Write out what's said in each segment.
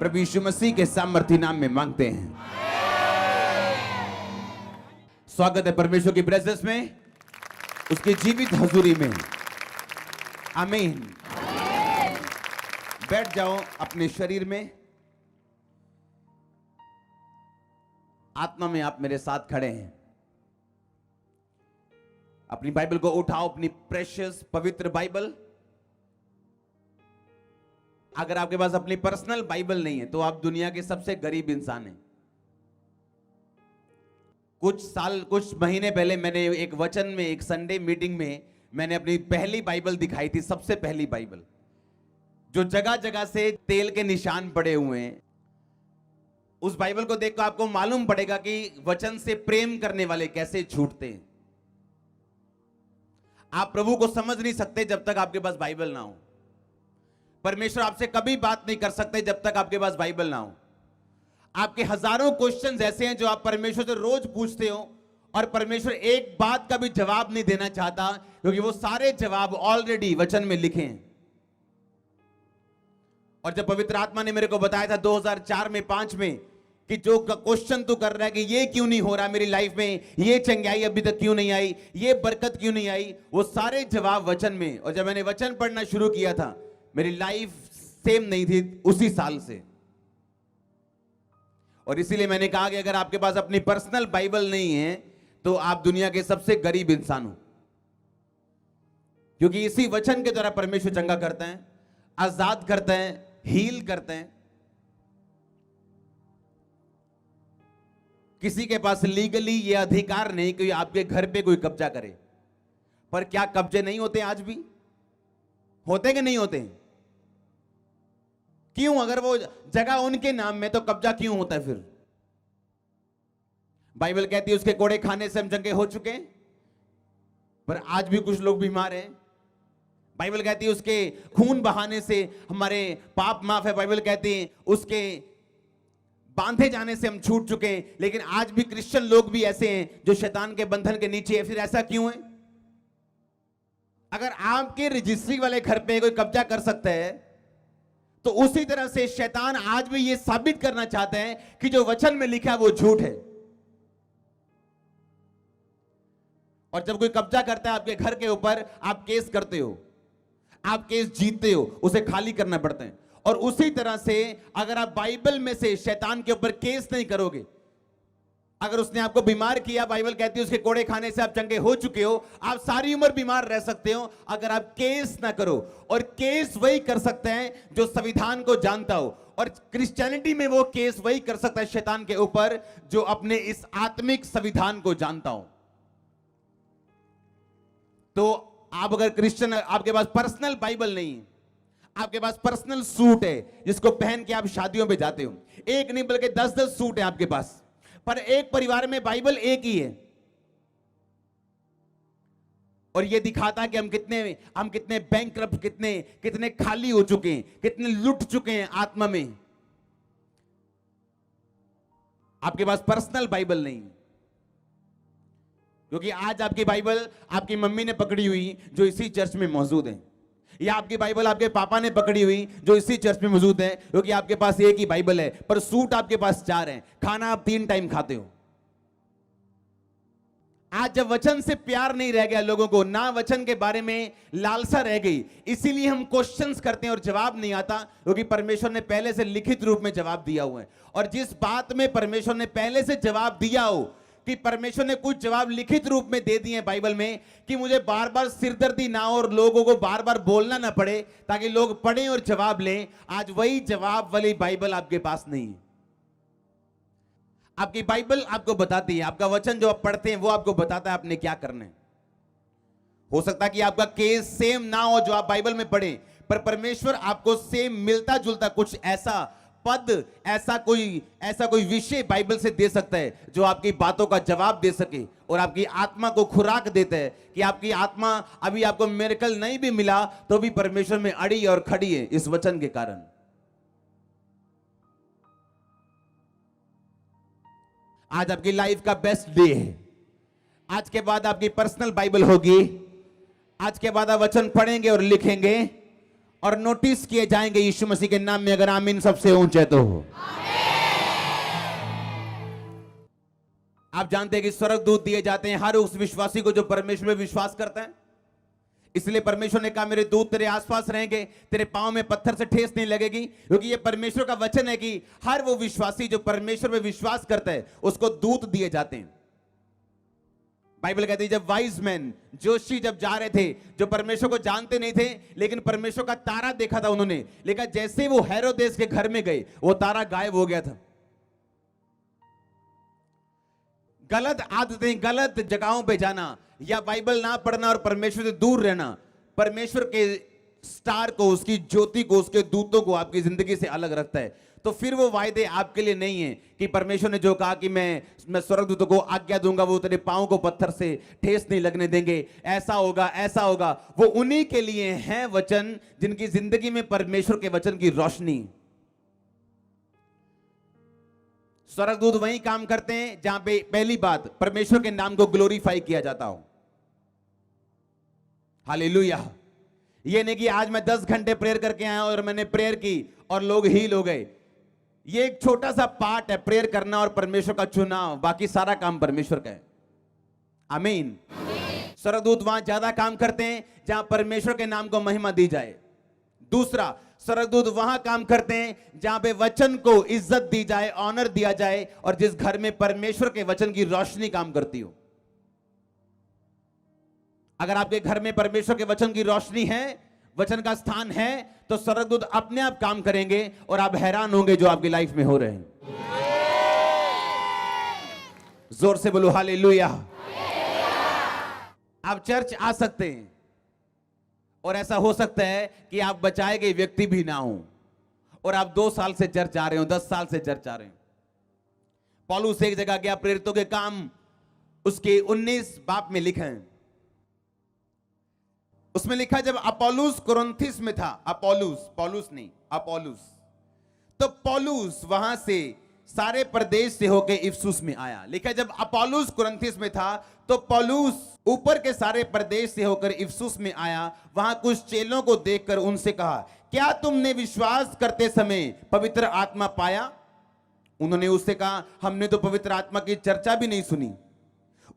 प्रभु यीशु मसीह के सामर्थी नाम में मांगते हैं। स्वागत है परमेश्वर की प्रेजेंस में, उसकी जीवित हजूरी में। आमीन। बैठ जाओ अपने शरीर में, आत्मा में आप मेरे साथ खड़े हैं। अपनी बाइबल को उठाओ, अपनी प्रेशियस पवित्र बाइबल। अगर आपके पास अपनी पर्सनल बाइबल नहीं है तो आप दुनिया के सबसे गरीब इंसान हैं। कुछ महीने पहले मैंने एक वचन में, एक संडे मीटिंग में मैंने अपनी पहली बाइबल दिखाई थी, सबसे पहली बाइबल, जो जगह जगह से तेल के निशान पड़े हुए हैं। उस बाइबल को देखकर आपको मालूम पड़ेगा कि वचन से प्रेम करने वाले कैसे छूटते हैं। आप प्रभु को समझ नहीं सकते जब तक आपके पास बाइबल ना हो। परमेश्वर आपसे कभी बात नहीं कर सकते जब तक आपके पास बाइबल ना हो। आपके हजारों क्वेश्चंस ऐसे हैं जो आप परमेश्वर से रोज पूछते हो और परमेश्वर एक बात का भी जवाब नहीं देना चाहता, क्योंकि वो सारे जवाब ऑलरेडी वचन में लिखे हैं। और जब पवित्र आत्मा ने मेरे को बताया था 2004 में 5 में कि जो क्वेश्चन तू कर रहा है कि ये क्यों नहीं हो रहा मेरी लाइफ में, ये चंगाई अभी तक क्यों नहीं आई, ये बरकत क्यों नहीं आई, वो सारे जवाब वचन में। और जब मैंने वचन पढ़ना शुरू किया था, मेरी लाइफ सेम नहीं थी उसी साल से। और इसीलिए मैंने कहा कि अगर आपके पास अपनी पर्सनल बाइबल नहीं है तो आप दुनिया के सबसे गरीब इंसान हो, क्योंकि इसी वचन के द्वारा परमेश्वर चंगा करता है, आजाद करता है, हील करते हैं। किसी के पास लीगली ये अधिकार नहीं कि आपके घर पे कोई कब्जा करे। पर क्या कब्जे नहीं होते? आज भी होते कि नहीं होते? क्यों? अगर वो जगह उनके नाम में तो कब्जा क्यों होता है फिर? बाइबल कहती है उसके कोड़े खाने से हम चंगे हो चुके हैं, पर आज भी कुछ लोग बीमार हैं। बाइबल कहती है उसके खून बहाने से हमारे पाप माफ है। बाइबल कहती है उसके बांधे जाने से हम छूट चुके हैं, लेकिन आज भी क्रिश्चियन लोग भी ऐसे हैं जो शैतान के बंधन के नीचे है। फिर ऐसा क्यों है? अगर आपके रजिस्ट्री वाले घर पे कोई कब्जा कर सकता है, तो उसी तरह से शैतान आज भी ये साबित करना चाहते हैं कि जो वचन में लिखा है वो झूठ है। और जब कोई कब्जा करता है आपके घर के ऊपर, आप केस करते हो, आप केस जीतते हो, उसे खाली करना पड़ता है। और उसी तरह से अगर आप बाइबल में से शैतान के ऊपर केस नहीं करोगे, अगर उसने आपको बीमार किया, बाइबल कहती है उसके कोड़े खाने से आप चंगे हो चुके हो, आप सारी उम्र बीमार रह सकते हो अगर आप केस ना करो। और केस वही कर सकते हैं जो संविधान को जानता हो, और क्रिश्चियनिटी में वो केस वही कर सकता है शैतान के ऊपर जो अपने इस आत्मिक संविधान को जानता हो। तो आप अगर क्रिश्चियन, आपके पास पर्सनल बाइबल नहीं है, आपके पास पर्सनल सूट है जिसको पहन के आप शादियों पे जाते हो, एक नहीं बल्कि 10-10 सूट है आपके पास, पर एक परिवार में बाइबल एक ही है। और ये दिखाता है कि हम कितने बैंकरप्ट, कितने खाली हो चुके हैं, कितने लुट चुके हैं आत्मा में। आपके पास पर्सनल बाइबल नहीं, क्योंकि आज आपकी बाइबल आपकी मम्मी ने पकड़ी हुई जो इसी चर्च में मौजूद है, या आपकी बाइबल आपके पापा ने पकड़ी हुई जो इसी चर्च में मौजूद है, क्योंकि आपके पास एक ही बाइबल है, पर सूट आपके पास 4 हैं, खाना आप 3 टाइम खाते हो। आज जब वचन से प्यार नहीं रह गया लोगों को, ना वचन के बारे में लालसा रह गई, इसीलिए हम क्वेश्चंस करते हैं और जवाब नहीं आता, क्योंकि परमेश्वर ने पहले से लिखित रूप में जवाब दिया हुआ है। और जिस बात में परमेश्वर ने पहले से जवाब दिया हो, कि परमेश्वर ने कुछ जवाब लिखित रूप में दे दिए बाइबल में, कि मुझे बार बार सिरदर्दी ना हो और लोगों को बार बार बोलना ना पड़े ताकि लोग पढ़ें और जवाब लें, आज वही जवाब वाली बाइबल आपके पास नहीं है। आपकी बाइबल आपको बताती है, आपका वचन जो आप पढ़ते हैं वो आपको बताता है आपने क्या करना है। हो सकता है कि आपका केस सेम ना हो जो आप बाइबल में पढ़े, पर परमेश्वर आपको सेम मिलता जुलता कुछ ऐसा पद, ऐसा कोई विषय बाइबल से दे सकता है जो आपकी बातों का जवाब दे सके और आपकी आत्मा को खुराक देता है कि आपकी आत्मा, अभी आपको मिरेकल नहीं भी मिला तो भी परमेश्वर में अड़ी और खड़ी है इस वचन के कारण। आज आपकी लाइफ का बेस्ट डे है। आज के बाद आपकी पर्सनल बाइबल होगी, आज के बाद आप वचन पढ़ेंगे और लिखेंगे और नोटिस किए जाएंगे यीशु मसीह के नाम में। अगर आमीन सबसे ऊंचे तो हो। आप जानते हैं कि स्वर्गदूत दिए जाते हैं हर उस विश्वासी को जो परमेश्वर में विश्वास करता है। इसलिए परमेश्वर ने कहा मेरे दूत तेरे आसपास रहेंगे, तेरे पांव में पत्थर से ठेस नहीं लगेगी, क्योंकि ये परमेश्वर का वचन है कि हर वो विश्वासी जो परमेश्वर में विश्वास करता है उसको दूत दिए जाते हैं। बाइबल कहती है जब वाइज मैन जोशी जब जा रहे थे, जो परमेश्वर को जानते नहीं थे लेकिन परमेश्वर का तारा देखा था उन्होंने, लेकिन जैसे वो हेरोदेस के घर में गए वो तारा गायब हो गया था। गलत आदतें, गलत जगहों पे जाना या बाइबल ना पढ़ना और परमेश्वर से दूर रहना परमेश्वर के स्टार को, उसकी ज्योति को, उसके दूतों को आपकी जिंदगी से अलग रखता है। तो फिर वो वायदे आपके लिए नहीं है कि परमेश्वर ने जो कहा कि मैं स्वर्गदूतों को आज्ञा दूंगा, वो तेरे पांव को पत्थर से ठेस नहीं लगने देंगे, ऐसा होगा ऐसा होगा। वो उन्हीं के लिए हैं वचन जिनकी जिंदगी में परमेश्वर के वचन की रोशनी। स्वर्गदूत वही काम करते हैं जहां पे पहली बात परमेश्वर के नाम को ग्लोरीफाई किया जाता हो। हालेलुया। ये नहीं कि आज मैं 10 घंटे प्रेयर करके आया और मैंने प्रेयर की और लोग हील हो गए। ये एक छोटा सा पार्ट है, प्रेयर करना और परमेश्वर का चुनाव, बाकी सारा काम परमेश्वर का है। आमीन। स्वर्गदूत वहां ज्यादा काम करते हैं जहां परमेश्वर के नाम को महिमा दी जाए। दूसरा, स्वर्गदूत वहां काम करते हैं जहां पे वचन को इज्जत दी जाए, ऑनर दिया जाए, और जिस घर में परमेश्वर के वचन की रोशनी काम करती हो। अगर आपके घर में परमेश्वर के वचन की रोशनी है, वचन का स्थान है, तो स्वर्गदूत अपने आप काम करेंगे और आप हैरान होंगे जो आपकी लाइफ में हो रहे हैं। जोर से बोलो हालेलुया। आप चर्च आ सकते हैं और ऐसा हो सकता है कि आप बचाए गए व्यक्ति भी ना हो और आप 2 साल से चर्च आ रहे हो, 10 साल से चर्च आ रहे हो। पौलुस एक जगह गया, प्रेरितों के काम उसके 19 बाब में लिखा है। उसमें लिखा जब अपोलोस कुरिन्थिस में था, पौलुस नहीं, अपोलोस, तो पौलुस वहां से सारे प्रदेश से होकर इफिसुस में आया। लिखा जब अपोलोस कुरिन्थिस में था तो पौलुस ऊपर के सारे प्रदेश से होकर इफिसुस में आया। वहां कुछ चेलों को देखकर उनसे कहा, क्या तुमने विश्वास करते समय पवित्र आत्मा पाया? उन्होंने उससे कहा, हमने तो पवित्र आत्मा की चर्चा भी नहीं सुनी।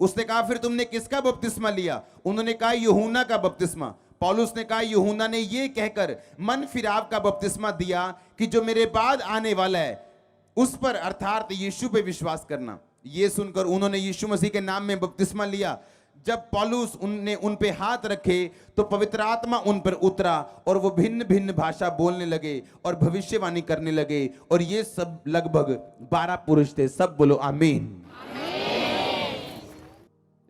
उसने कहा, फिर तुमने किसका बपतिस्मा लिया? उन्होंने कहा, यूहन्ना का बपतिस्मा। पौलुस ने कहा, यूहन्ना ने यह कहकर मन फिराव का बपतिस्मा दिया कि जो मेरे बाद आने वाला है उस पर, अर्थात यीशु पे विश्वास करना। यह सुनकर उन्होंने यीशु मसीह के नाम में बपतिस्मा लिया। जब पौलुस उनने उन पे हाथ रखे तो पवित्र आत्मा उन पर उतरा और वो भिन्न भिन्न भाषा बोलने लगे और भविष्यवाणी करने लगे। और ये सब लगभग 12 पुरुष थे। सब बोलो आमीन।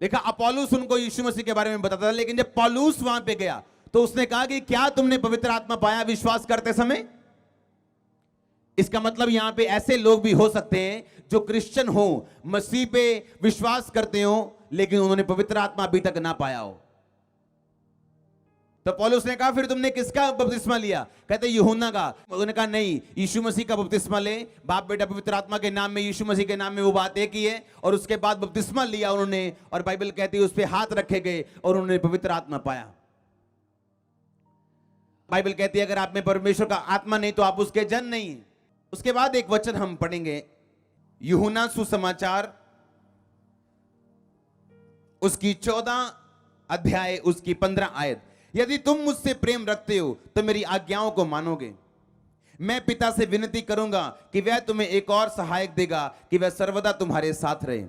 देखा, अपोलोस उनको यीशु मसीह के बारे में बताता था, लेकिन जब पौलुस वहां पे गया तो उसने कहा कि क्या तुमने पवित्र आत्मा पाया विश्वास करते समय? इसका मतलब यहां पे ऐसे लोग भी हो सकते हैं जो क्रिश्चियन हो, मसीह पे विश्वास करते हो, लेकिन उन्होंने पवित्र आत्मा अभी तक ना पाया हो। तो पौलुस ने कहा, फिर तुमने किसका बपतिस्मा लिया? कहते यूहन्ना का। उन्होंने कहा, नहीं, यीशु मसीह का बपतिस्मा ले, बाप बेटा पवित्र आत्मा के नाम में, यीशु मसीह के नाम में। वो बात एक ही है। और उसके बाद बपतिस्मा लिया उन्होंने, और बाइबल कहती है उस पे हाथ रखे गए और उन्होंने पवित्र आत्मा पाया। बाइबल कहती है अगर आप में परमेश्वर का आत्मा नहीं तो आप उसके जन नहीं। उसके बाद एक वचन हम पढ़ेंगे, यूहन्ना सुसमाचार उसकी 14 अध्याय उसकी 15 आयत। यदि तुम मुझसे प्रेम रखते हो तो मेरी आज्ञाओं को मानोगे। मैं पिता से विनती करूंगा कि वह तुम्हें एक और सहायक देगा कि वह सर्वदा तुम्हारे साथ रहे,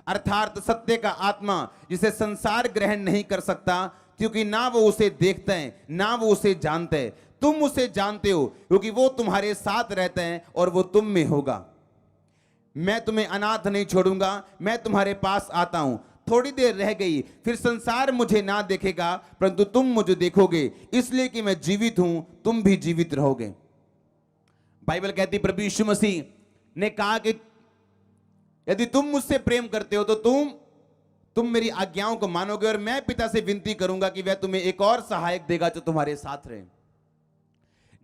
अर्थात सत्य का आत्मा, जिसे संसार ग्रहण नहीं कर सकता क्योंकि ना वो उसे देखते हैं ना वो उसे जानते हैं। तुम उसे जानते हो क्योंकि वो तुम्हारे साथ रहते हैं और वो तुम में होगा। मैं तुम्हें अनाथ नहीं छोड़ूंगा, मैं तुम्हारे पास आता हूं। थोड़ी देर रह गई, फिर संसार मुझे ना देखेगा परंतु तुम मुझे देखोगे, इसलिए कि मैं जीवित हूं, तुम भी जीवित रहोगे। बाइबल कहती प्रभु यीशु मसीह ने कहा कि यदि तुम मुझसे प्रेम करते हो तो तुम मेरी आज्ञाओं को मानोगे, और मैं पिता से विनती करूंगा कि वह तुम्हें एक और सहायक देगा जो तुम्हारे साथ रहे।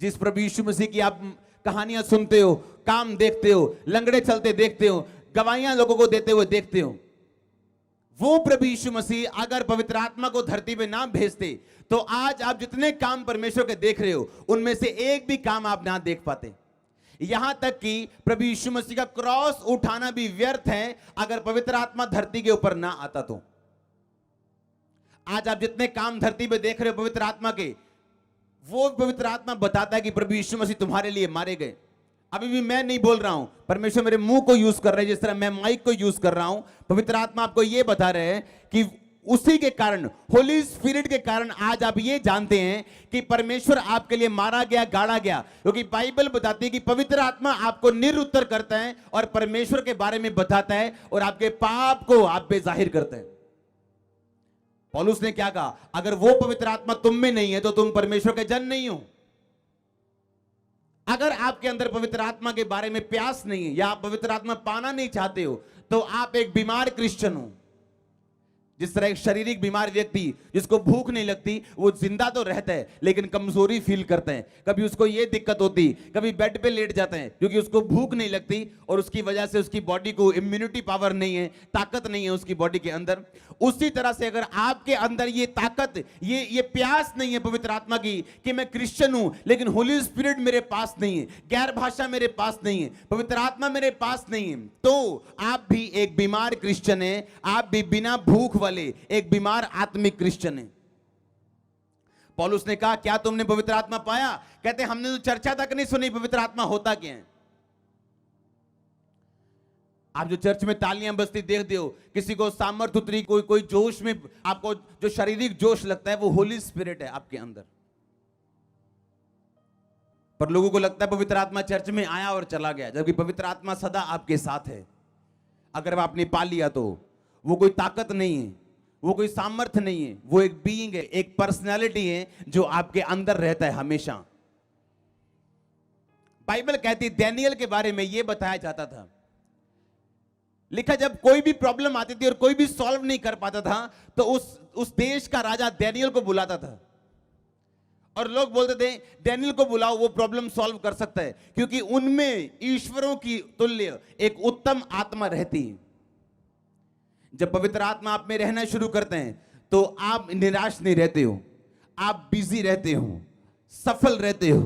जिस प्रभु यीशु मसीह की आप कहानियां सुनते हो, काम देखते हो, लंगड़े चलते देखते हो, गवाहियां लोगों को देते हुए देखते हो, वो प्रभु यीशु मसीह अगर पवित्र आत्मा को धरती पे ना भेजते तो आज आप जितने काम परमेश्वर के देख रहे हो उनमें से एक भी काम आप ना देख पाते। यहां तक कि प्रभु यीशु मसीह का क्रॉस उठाना भी व्यर्थ है अगर पवित्र आत्मा धरती के ऊपर ना आता तो। आज आप जितने काम धरती पे देख रहे हो पवित्र आत्मा के, वो पवित्र आत्मा बताता है कि प्रभु यीशु मसीह तुम्हारे लिए मारे गए। अभी भी मैं नहीं बोल रहा हूं, परमेश्वर मेरे मुंह को यूज कर रहे हैं, जिस तरह मैं माइक को यूज कर रहा हूं। पवित्र आत्मा आपको यह बता रहे हैं कि उसी के कारण, होली स्पिरिट के कारण आज आप ये जानते हैं कि परमेश्वर आपके लिए मारा गया, गाड़ा गया, क्योंकि बाइबल बताती है कि पवित्र आत्मा आपको निरुत्तर करता है और परमेश्वर के बारे में बताता है और आपके पाप को आप पे जाहिर करता है। पौलुस ने क्या कहा? अगर वो पवित्र आत्मा तुम में नहीं है तो तुम परमेश्वर के जन नहीं हो। अगर आपके अंदर पवित्र आत्मा के बारे में प्यास नहीं है या आप पवित्र आत्मा पाना नहीं चाहते हो तो आप एक बीमार क्रिश्चियन हो। जिस तरह एक शारीरिक बीमार व्यक्ति जिसको भूख नहीं लगती, वो जिंदा तो रहता है लेकिन कमजोरी फील करते हैं। कभी उसको ये दिक्कत होती, कभी बेड पे लेट जाते हैं क्योंकि उसको भूख नहीं लगती और उसकी वजह से उसकी बॉडी को इम्यूनिटी पावर नहीं है, ताकत नहीं है उसकी बॉडी के अंदर। उसी तरह से अगर आपके अंदर ये ताकत, ये प्यास नहीं है पवित्र आत्मा की कि मैं क्रिश्चियन हूं लेकिन होली स्पिरिट मेरे पास नहीं है, गैर भाषा मेरे पास नहीं है, पवित्र आत्मा मेरे पास नहीं है, तो आप भी एक बीमार क्रिश्चियन है। आप भी बिना भूख वाले एक बीमार आत्मिक क्रिश्चियन है। पौलुस ने कहा क्या तुमने पवित्र आत्मा पाया? कहते हमने तो चर्चा तक नहीं सुनी पवित्र आत्मा होता क्या है। आप जो चर्च में तालियां बजती देखते हो, किसी को सामर्थ्य उतरी, कोई जोश में, आपको जो शारीरिक जोश लगता है वो होली स्पिरिट है आपके अंदर। पर लोगों को लगता है पवित्र आत्मा चर्च में आया और चला गया, जबकि पवित्र आत्मा सदा आपके साथ है। अगर आपने पा लिया तो वो कोई ताकत नहीं है, वो कोई सामर्थ्य नहीं है, वो एक बीइंग है, एक पर्सनैलिटी है जो आपके अंदर रहता है हमेशा। बाइबल कहती है, डैनियल के बारे में यह बताया जाता था, लिखा जब कोई भी प्रॉब्लम आती थी और कोई भी सॉल्व नहीं कर पाता था तो उस देश का राजा डैनियल को बुलाता था और लोग बोलते थे डैनियल को बुलाओ, वो प्रॉब्लम सॉल्व कर सकता है, क्योंकि उनमें ईश्वरों की तुल्य एक उत्तम आत्मा रहती है। जब पवित्र आत्मा आप में रहना शुरू करते हैं तो आप निराश नहीं रहते हो, आप बिजी रहते हो, सफल रहते हो,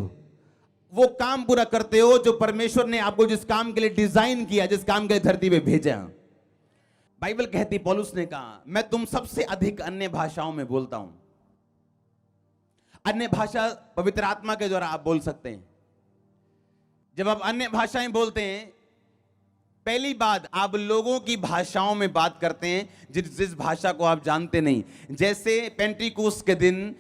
वो काम पूरा करते हो जो परमेश्वर ने आपको जिस काम के लिए डिजाइन किया, जिस काम के लिए धरती पे भेजा। बाइबल कहती, पौलुस ने कहा मैं तुम सबसे अधिक अन्य भाषाओं में बोलता हूं। अन्य भाषा पवित्र आत्मा के द्वारा आप बोल सकते हैं। जब आप अन्य भाषाएं बोलते हैं, पहली बात आप लोगों की भाषाओं में बात करते हैं जिस भाषा को आप जानते नहीं। जैसे पेंटिकोस्त के दिन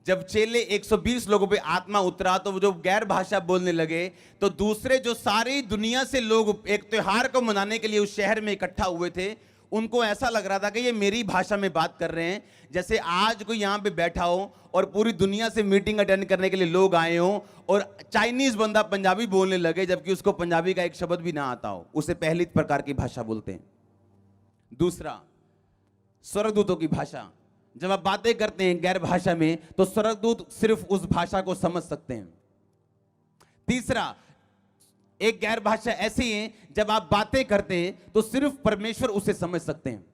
जब चेले 120 लोगों पे आत्मा उतरा तो वो जो गैर भाषा बोलने लगे तो दूसरे जो सारी दुनिया से लोग एक त्योहार को मनाने के लिए उस शहर में इकट्ठा हुए थे, उनको ऐसा लग रहा था कि ये मेरी भाषा में बात कर रहे हैं। जैसे आज कोई यहाँ पे बैठा हो और पूरी दुनिया से मीटिंग अटेंड करने के लिए लोग आए हो और चाइनीज बंदा पंजाबी बोलने लगे जबकि उसको पंजाबी का एक शब्द भी ना आता हो, उसे पहली प्रकार की भाषा बोलते हैं। दूसरा, स्वर्गदूतों की भाषा। जब आप बातें करते हैं गैर भाषा में तो स्वर्गदूत सिर्फ उस भाषा को समझ सकते हैं। तीसरा, एक गैर भाषा ऐसी है जब आप बातें करते हैं तो सिर्फ परमेश्वर उसे समझ सकते हैं।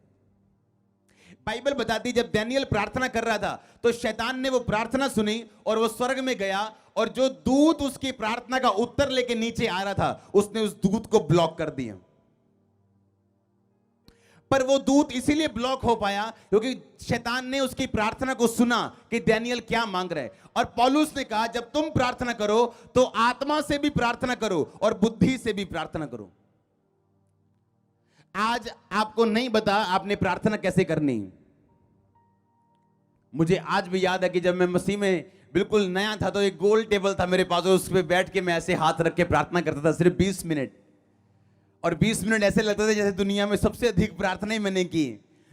बाइबल बताती जब डैनियल प्रार्थना कर रहा था तो शैतान ने वो प्रार्थना सुनी और वो स्वर्ग में गया और जो दूत उसकी प्रार्थना का उत्तर लेके नीचे आ रहा था उसने उस दूत को ब्लॉक कर दिया। पर वो दूत इसीलिए ब्लॉक हो पाया क्योंकि शैतान ने उसकी प्रार्थना को सुना कि डैनियल क्या मांग रहा है। और पौलुस ने कहा जब तुम प्रार्थना करो तो आत्मा से भी प्रार्थना करो और बुद्धि से भी प्रार्थना करो। आज आपको नहीं बता आपने प्रार्थना कैसे करनी। मुझे आज भी याद है कि जब मैं मसीह में बिल्कुल नया था तो एक गोल टेबल था मेरे पास, उस पर बैठ के मैं ऐसे हाथ रख के प्रार्थना करता था सिर्फ 20 मिनट। और 20 मिनट ऐसे लगते थे जैसे दुनिया में सबसे अधिक प्रार्थनाएं मैंने की।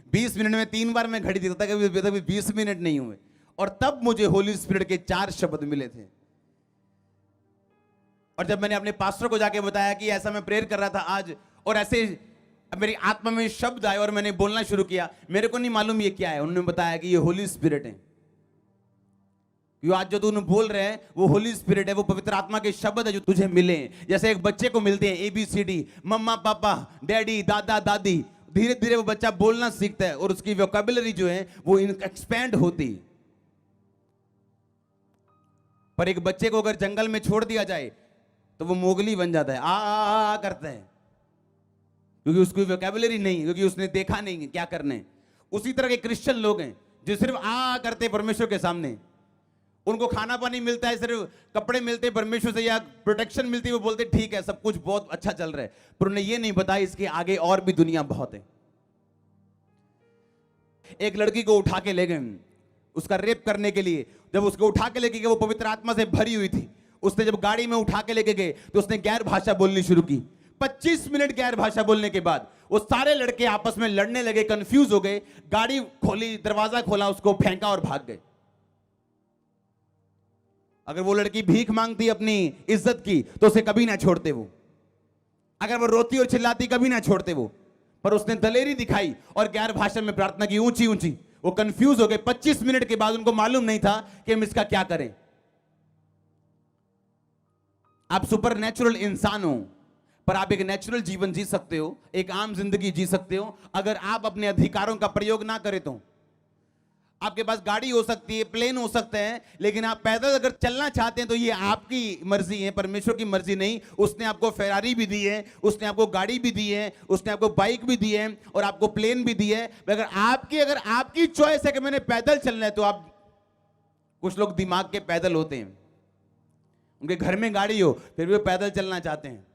20 मिनट में 3 बार मैं घड़ी देता था, कभी 20 मिनट नहीं हुए। और तब मुझे होली स्पिरिट के 4 शब्द मिले थे। और जब मैंने अपने पास्टर को जाके बताया कि ऐसा मैं प्रेयर कर रहा था आज और ऐसे मेरी आत्मा में शब्द आए और मैंने बोलना शुरू किया, मेरे को नहीं मालूम ये क्या है। उन्होंने बताया कि ये होली स्पिरिट है। यो आज जो तू बोल रहे हैं वो होली स्पिरिट है, वो पवित्र आत्मा के शब्द है जो तुझे मिले। जैसे एक बच्चे को मिलते हैं ABCD, मम्मा पापा डैडी दादा दादी, धीरे धीरे वो बच्चा बोलना सीखता है और उसकी वोकैबुलरी जो है वो एक्सपैंड होती। पर एक बच्चे को अगर जंगल में छोड़ दिया जाए तो वो मोगली बन जाता है, आ करता है, क्योंकि उसकी वोकैबुलरी नहीं, क्योंकि उसने देखा नहीं है क्या करने। उसी तरह के क्रिश्चियन लोग हैं जो सिर्फ आ करते हैं परमेश्वर के सामने। उनको खाना पानी मिलता है, सिर्फ कपड़े मिलते हैं परमेश्वर से या प्रोटेक्शन मिलती है, वो बोलते ठीक है सब कुछ बहुत अच्छा चल रहा है, पर उन्हें ये नहीं पता इसके आगे और भी दुनिया बहुत है। एक लड़की को उठा के ले गए उसका रेप करने के लिए। जब उसको उठा के लेके गए, वो पवित्र आत्मा से भरी हुई थी। उसने जब गाड़ी में उठा के लेके गए तो उसने गैर भाषा बोलनी शुरू की। 25 मिनट गैर भाषा बोलने के बाद वो सारे लड़के आपस में लड़ने लगे, कंफ्यूज हो गए। गाड़ी खोली, दरवाजा खोला, उसको फेंका और भाग गए। अगर वो लड़की भीख मांगती अपनी इज्जत की तो उसे कभी ना छोड़ते वो। अगर वो रोती और चिल्लाती कभी ना छोड़ते वो। पर उसने दलेरी दिखाई और गैर भाषा में प्रार्थना की, ऊंची ऊंची। वो कंफ्यूज हो गए। 25 मिनट के बाद उनको मालूम नहीं था कि हम इसका क्या करें। आप सुपर नेचुरल इंसान हो, पर आप एक नेचुरल जीवन जी सकते हो, एक आम जिंदगी जी सकते हो अगर आप अपने अधिकारों का प्रयोग ना करें तो। आपके पास गाड़ी हो सकती है, प्लेन हो सकते हैं, लेकिन आप पैदल अगर चलना चाहते हैं तो ये आपकी मर्जी है, परमेश्वर की मर्जी नहीं। उसने आपको फेरारी भी दी है, उसने आपको गाड़ी भी दी है, उसने आपको बाइक भी दी है और आपको प्लेन भी दी है। अगर आपकी चॉइस है कि मैंने पैदल चलना है तो आप, कुछ लोग दिमाग के पैदल होते हैं, उनके घर में गाड़ी हो फिर भी वो पैदल चलना चाहते हैं।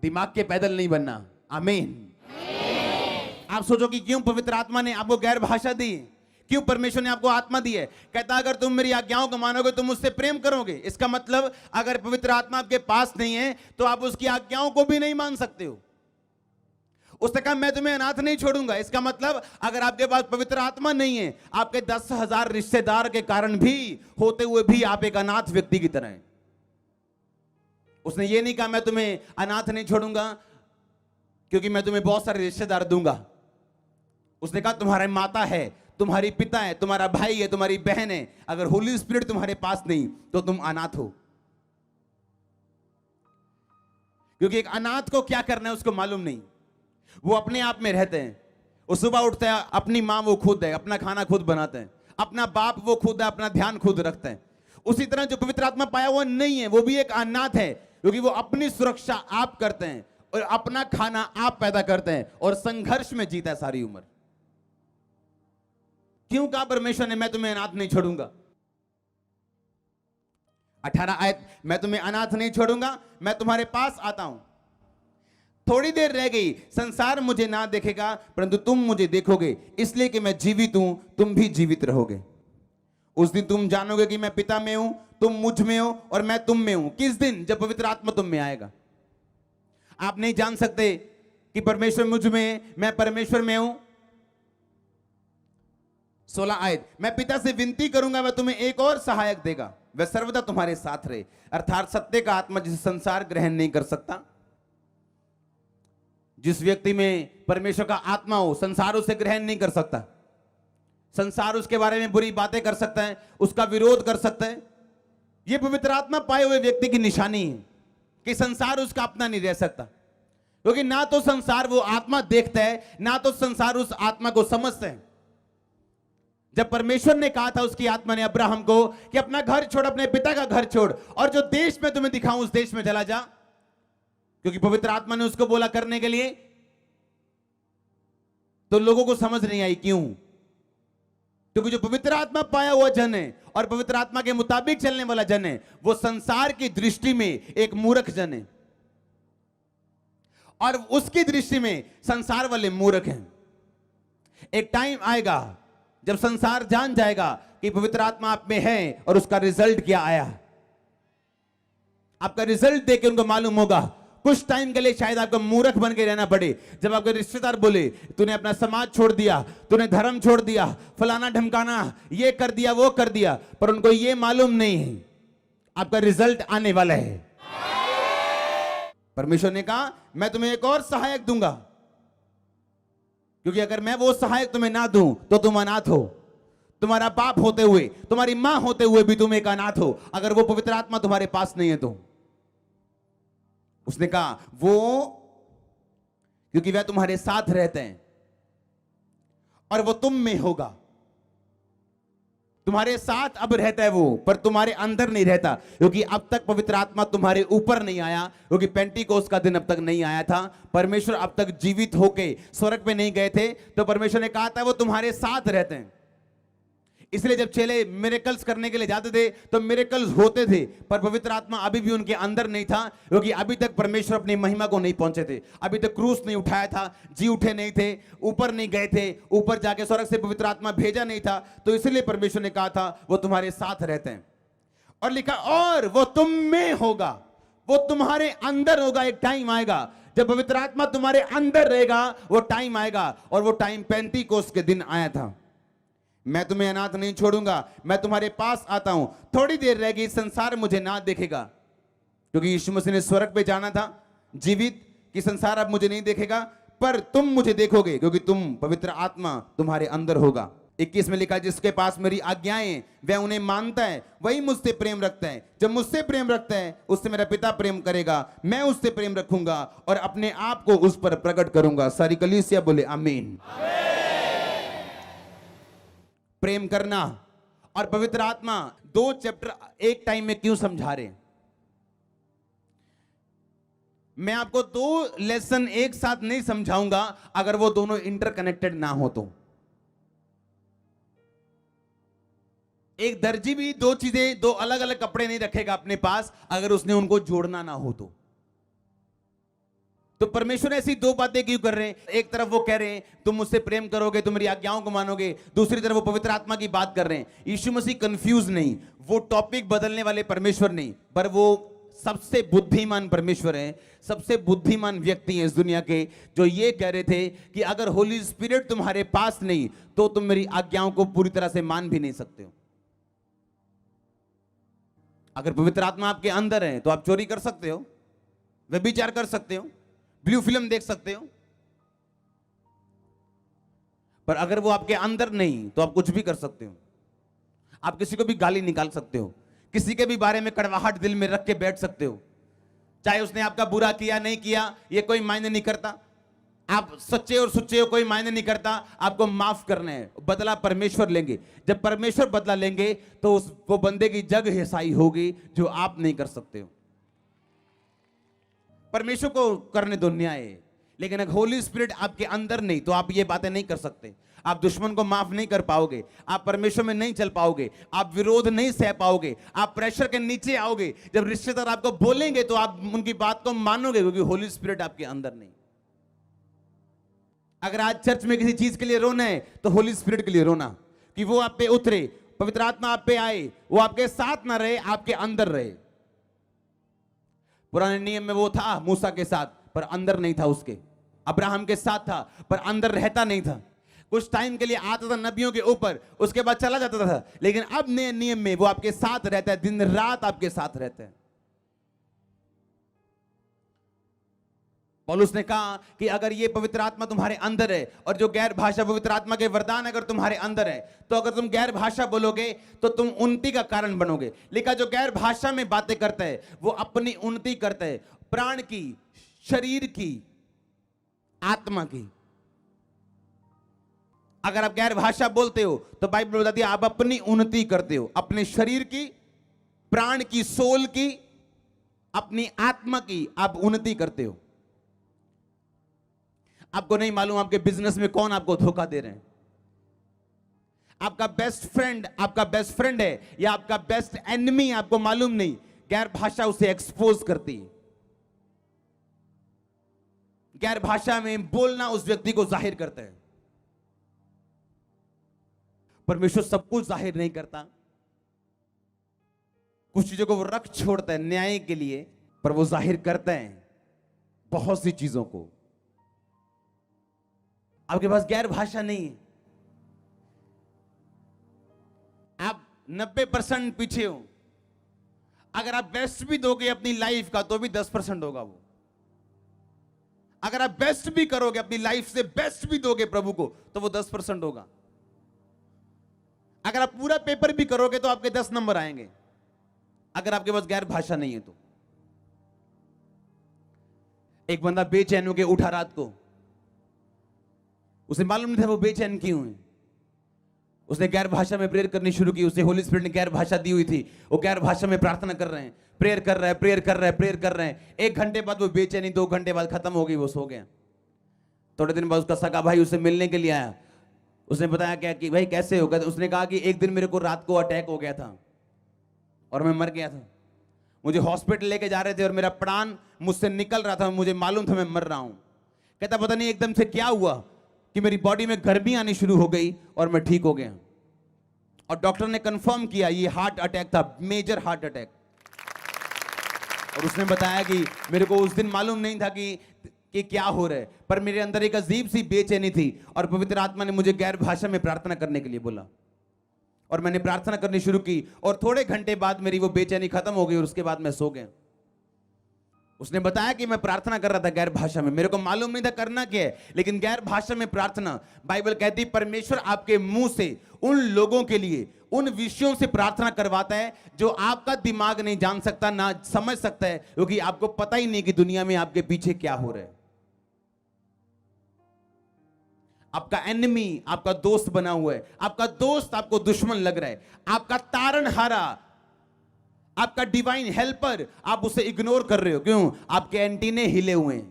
दिमाग के पैदल नहीं बनना। आमीन। आप सोचो कि क्यों पवित्र आत्मा ने आपको गैर भाषा दी, क्यों परमेश्वर ने आपको आत्मा दी है। कहता अगर तुम मेरी आज्ञाओं को मानोगे तुम मुझसे प्रेम करोगे। इसका मतलब अगर पवित्र आत्मा आपके पास नहीं है तो आप उसकी आज्ञाओं को भी नहीं मान सकते हो। उसने कहा मैं तुम्हें अनाथ नहीं छोड़ूंगा। इसका मतलब अगर आपके पास पवित्र आत्मा नहीं है, आपके 10,000 रिश्तेदार के कारण भी होते हुए भी आप एक अनाथ व्यक्ति की तरह हैं। उसने ये नहीं कहा मैं तुम्हें अनाथ नहीं छोड़ूंगा क्योंकि मैं तुम्हें बहुत सारे रिश्तेदार दूंगा। उसने कहा तुम्हारी माता है, तुम्हारी पिता है, तुम्हारा भाई है, तुम्हारी बहन है। अगर होली स्पिरिट तुम्हारे पास नहीं तो तुम अनाथ हो। क्योंकि एक अनाथ को क्या करना है उसको मालूम नहीं। वो अपने आप में रहते हैं। वो सुबह उठता है, अपनी माँ वो खुद है, अपना खाना खुद बनाते हैं, अपना बाप वो खुद है, अपना ध्यान खुद रखते हैं। उसी तरह जो पवित्र आत्मा पाया हुआ नहीं है वो भी एक अनाथ है, क्योंकि वो अपनी सुरक्षा आप करते हैं और अपना खाना आप पैदा करते हैं और संघर्ष में जीता है सारी उम्र। क्यों कहा परमेश्वर ने मैं तुम्हें अनाथ नहीं छोड़ूंगा। 18 आयत, मैं तुम्हें अनाथ नहीं छोड़ूंगा, मैं तुम्हारे पास आता हूं। थोड़ी देर रह गई, संसार मुझे ना देखेगा परंतु तुम मुझे देखोगे, इसलिए कि मैं जीवित हूं तुम भी जीवित रहोगे। उस दिन तुम जानोगे कि मैं पिता में हूं, तुम मुझ में हो और मैं तुम में हूं। किस दिन? जब पवित्र आत्मा तुम में आएगा। आप नहीं जान सकते कि परमेश्वर मुझ में, मैं परमेश्वर में हूं। 16 आयत, मैं पिता से विनती करूंगा, वह तुम्हें एक और सहायक देगा, वह सर्वदा तुम्हारे साथ रहे, अर्थात सत्य का आत्मा जिसे संसार ग्रहण नहीं कर सकता। जिस व्यक्ति में परमेश्वर का आत्मा हो संसार उसे ग्रहण नहीं कर सकता। संसार उसके बारे में बुरी बातें कर सकता है, उसका विरोध कर सकता है। यह पवित्र आत्मा पाए हुए व्यक्ति की निशानी है कि संसार उसका अपना नहीं रह सकता, क्योंकि ना तो संसार वो आत्मा देखता है, ना तो संसार उस आत्मा को समझता है। जब परमेश्वर ने कहा था उसकी आत्मा ने अब्राहम को कि अपना घर छोड़, अपने पिता का घर छोड़ और जो देश में तुम्हें दिखाऊं उस देश में चला जा, क्योंकि पवित्र आत्मा ने उसको बोला करने के लिए, तो लोगों को समझ नहीं आई। क्यों? क्योंकि जो पवित्र आत्मा पाया हुआ जन है और पवित्र आत्मा के मुताबिक चलने वाला जन है वो संसार की दृष्टि में एक मूर्ख जन है और उसकी दृष्टि में संसार वाले मूर्ख हैं। एक टाइम आएगा जब संसार जान जाएगा कि पवित्र आत्मा आप में है और उसका रिजल्ट क्या आया। आपका रिजल्ट देख के उनको मालूम होगा। कुछ टाइम के लिए शायद आपको मूर्ख बन के रहना पड़े। जब आपके रिश्तेदार बोले तूने अपना समाज छोड़ दिया, तूने धर्म छोड़ दिया, फलाना ढमकाना, ये कर दिया वो कर दिया, पर उनको ये मालूम नहीं है आपका रिजल्ट आने वाला है। परमेश्वर ने कहा मैं तुम्हें एक और सहायक दूंगा, क्योंकि अगर मैं वो सहायक तुम्हें ना दूं तो तुम अनाथ हो। तुम्हारा बाप होते हुए, तुम्हारी मां होते हुए भी तुम एक अनाथ हो, अगर वो पवित्र आत्मा तुम्हारे पास नहीं है तो। उसने कहा वो, क्योंकि वह तुम्हारे साथ रहते हैं और वो तुम में होगा। तुम्हारे साथ अब रहता है वो, पर तुम्हारे अंदर नहीं रहता, क्योंकि अब तक पवित्र आत्मा तुम्हारे ऊपर नहीं आया, क्योंकि पेंटिकोस का दिन अब तक नहीं आया था। परमेश्वर अब तक जीवित होके स्वर्ग पे नहीं गए थे, तो परमेश्वर ने कहा था वो तुम्हारे साथ रहते हैं। इसलिए जब चेले मिरेकल्स करने के लिए जाते थे तो मिरेकल्स होते थे, पर पवित्र आत्मा अभी भी उनके अंदर नहीं था, क्योंकि अभी तक परमेश्वर अपनी महिमा को नहीं पहुंचे थे। अभी तक क्रूस नहीं उठाया था, जी उठे नहीं थे, ऊपर नहीं गए थे, ऊपर जाके स्वर्ग से पवित्र आत्मा भेजा नहीं था। तो इसलिए परमेश्वर ने कहा था वो तुम्हारे साथ रहते हैं। और लिखा और वो तुम में होगा, वो तुम्हारे अंदर होगा। एक टाइम आएगा जब पवित्र आत्मा तुम्हारे अंदर रहेगा, वो टाइम आएगा, और वो टाइम पेंटिकोस्त के दिन आया था। मैं तुम्हें अनाथ नहीं छोड़ूंगा, मैं तुम्हारे पास आता हूं। थोड़ी देर रहेगी, संसार मुझे ना देखेगा, क्योंकि यीशु मसीह ने स्वर्ग पे जाना था जीवित, कि संसार अब मुझे नहीं देखेगा, पर तुम मुझे देखोगे, क्योंकि तुम पवित्र आत्मा तुम्हारे अंदर होगा। 21 में लिखा, जिसके पास मेरी आज्ञाएं वह उन्हें मानता है, वही मुझसे प्रेम रखता है। जब मुझसे प्रेम रखता है, उससे मेरा पिता प्रेम करेगा, मैं उससे प्रेम रखूंगा और अपने आप को उस पर प्रकट करूंगा। सारी कलीसिया बोले आमीन। प्रेम करना और पवित्र आत्मा, दो चैप्टर एक टाइम में क्यों समझा रहे हैं? मैं आपको दो लेसन एक साथ नहीं समझाऊंगा अगर वो दोनों इंटरकनेक्टेड ना हो तो। एक दर्जी भी दो चीजें, दो अलग अलग कपड़े नहीं रखेगा अपने पास अगर उसने उनको जोड़ना ना हो तो परमेश्वर ऐसी दो बातें क्यों कर रहे हैं? एक तरफ वो कह रहे हैं तुम मुझसे प्रेम करोगे, तुम मेरी आज्ञाओं को मानोगे, दूसरी तरफ वो पवित्र आत्मा की बात कर रहे हैं। यीशु मसीह कंफ्यूज नहीं, वो टॉपिक बदलने वाले परमेश्वर नहीं, पर वो सबसे बुद्धिमान परमेश्वर है, सबसे बुद्धिमान व्यक्ति है इस दुनिया के, जो ये कह रहे थे कि अगर होली स्पिरिट तुम्हारे पास नहीं तो तुम मेरी आज्ञाओं को पूरी तरह से मान भी नहीं सकते हो। अगर पवित्र आत्मा आपके अंदर है तो आप चोरी कर सकते हो, व्यभिचार कर सकते हो, ब्लू फिल्म देख सकते हो, पर अगर वो आपके अंदर नहीं तो आप कुछ भी कर सकते हो। आप किसी को भी गाली निकाल सकते हो, किसी के भी बारे में कड़वाहट दिल में रख के बैठ सकते हो, चाहे उसने आपका बुरा किया नहीं किया ये कोई मायने नहीं करता। आप सच्चे और सुच्चे हो कोई मायने नहीं करता, आपको माफ करना है, बदला परमेश्वर लेंगे। जब परमेश्वर बदला लेंगे तो वो बंदे की जग हिसाई होगी जो आप नहीं कर सकते हो। परमेश्वर को करने दो न्याय, लेकिन अगर होली स्पिरिट आपके अंदर नहीं तो आप ये बातें नहीं कर सकते। आप दुश्मन को माफ नहीं कर पाओगे, आप परमेश्वर में नहीं चल पाओगे, आप विरोध नहीं सह पाओगे, आप प्रेशर के नीचे आओगे। जब रिश्तेदार आपको बोलेंगे तो आप उनकी बात को मानोगे, क्योंकि होली स्पिरिट आपके अंदर नहीं। अगर आज चर्च में किसी चीज के लिए रोना है तो होली स्पिरिट के लिए रोना, कि वो आप पे उतरे, पवित्र आत्मा आप पे आए, वो आपके साथ ना रहे, आपके अंदर रहे। पुराने नियम में वो था मूसा के साथ, पर अंदर नहीं था उसके। अब्राहम के साथ था पर अंदर रहता नहीं था। कुछ टाइम के लिए आता था नबियों के ऊपर, उसके बाद चला जाता था। लेकिन अब नए नियम में वो आपके साथ रहता है, दिन रात आपके साथ रहता है। पौलुस ने कहा कि अगर ये पवित्र आत्मा तुम्हारे अंदर है और जो गैर भाषा पवित्र आत्मा के वरदान अगर तुम्हारे अंदर है, तो अगर तुम गैर भाषा बोलोगे तो तुम उन्नति का कारण बनोगे। लिखा जो गैर भाषा में बातें करता है वो अपनी उन्नति करता है, प्राण की, शरीर की, आत्मा की। अगर आप गैर भाषा बोलते हो तो बाइबल बताती है आप अपनी उन्नति करते हो, अपने शरीर की, प्राण की, सोल की, अपनी आत्मा की आप उन्नति करते हो। आपको नहीं मालूम आपके बिजनेस में कौन आपको धोखा दे रहे हैं। आपका बेस्ट फ्रेंड है या आपका बेस्ट एनिमी, आपको मालूम नहीं। गैर भाषा उसे एक्सपोज करती है। गैर भाषा में बोलना उस व्यक्ति को जाहिर करता है। परमेश्वर सब कुछ जाहिर नहीं करता, कुछ चीजों को वो रख छोड़ता है न्याय के लिए, पर वो जाहिर करता है बहुत सी चीजों को। आपके पास गैर भाषा नहीं है, आप 90% पीछे हो। अगर आप बेस्ट भी दोगे अपनी लाइफ का तो भी 10% होगा वो। अगर आप बेस्ट भी करोगे अपनी लाइफ से, बेस्ट भी दोगे प्रभु को तो वो 10% होगा। अगर आप पूरा पेपर भी करोगे तो आपके 10 नंबर आएंगे, अगर आपके पास गैर भाषा नहीं है तो। एक बंदा बेचैन होकर उठा रात को, उसे मालूम नहीं था वो बेचैन क्यों है। उसने गैर भाषा में प्रेयर करनी शुरू की, उसे होली स्पिरिट ने गैर भाषा दी हुई थी, वो गैर भाषा में प्रार्थना कर रहे हैं, प्रेयर कर रहे हैं, प्रेयर कर रहे हैं, प्रेयर कर रहे हैं। 1 घंटे बाद वो बेचैनी 2 घंटे बाद खत्म हो गई, वो सो गया। थोड़े दिन बाद उसका सगा भाई उसे मिलने के लिए आया। उसने बताया क्या कि भाई कैसे हो गया? उसने कहा कि एक दिन मेरे को रात को अटैक हो गया था और मैं मर गया था। मुझे हॉस्पिटल लेके जा रहे थे और मेरा प्राण मुझसे निकल रहा था, मुझे मालूम था मैं मर रहा हूं। कहता पता नहीं एकदम से क्या हुआ कि मेरी बॉडी में गर्मी आनी शुरू हो गई और मैं ठीक हो गया। और डॉक्टर ने कंफर्म किया ये हार्ट अटैक था, मेजर हार्ट अटैक। और उसने बताया कि मेरे को उस दिन मालूम नहीं था कि क्या हो रहा है, पर मेरे अंदर एक अजीब सी बेचैनी थी और पवित्र आत्मा ने मुझे गैर भाषा में प्रार्थना करने के लिए बोला और मैंने प्रार्थना करनी शुरू की और थोड़े घंटे बाद मेरी वो बेचैनी खत्म हो गई और उसके बाद मैं सो गया। उसने बताया कि मैं प्रार्थना कर रहा था गैर भाषा में, मेरे को मालूम नहीं था करना क्या है, लेकिन गैर भाषा में प्रार्थना, बाइबल कहती परमेश्वर आपके मुंह से उन लोगों के लिए उन विषयों से प्रार्थना करवाता है जो आपका दिमाग नहीं जान सकता, ना समझ सकता है, क्योंकि आपको पता ही नहीं कि दुनिया में आपके पीछे क्या हो रहा है। आपका एनिमी आपका दोस्त बना हुआ है, आपका दोस्त आपको दुश्मन लग रहा है, आपका तारणहारा, आपका डिवाइन हेल्पर, आप उसे इग्नोर कर रहे हो। क्यों? आपके एंटीने हिले हुए हैं।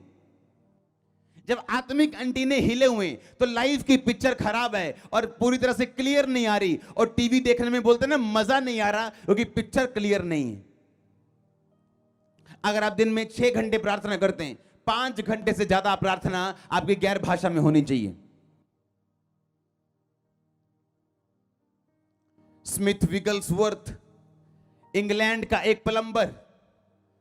जब आत्मिक एंटीने हिले हुए हैं तो लाइफ की पिक्चर खराब है और पूरी तरह से क्लियर नहीं आ रही, और टीवी देखने में बोलते हैं ना मजा नहीं आ रहा क्योंकि पिक्चर क्लियर नहीं है। अगर आप दिन में 6 घंटे प्रार्थना करते हैं, 5 घंटे से ज्यादा प्रार्थना आपकी गैर भाषा में होनी चाहिए। स्मिथ विगल्सवर्थ, इंग्लैंड का एक प्लम्बर,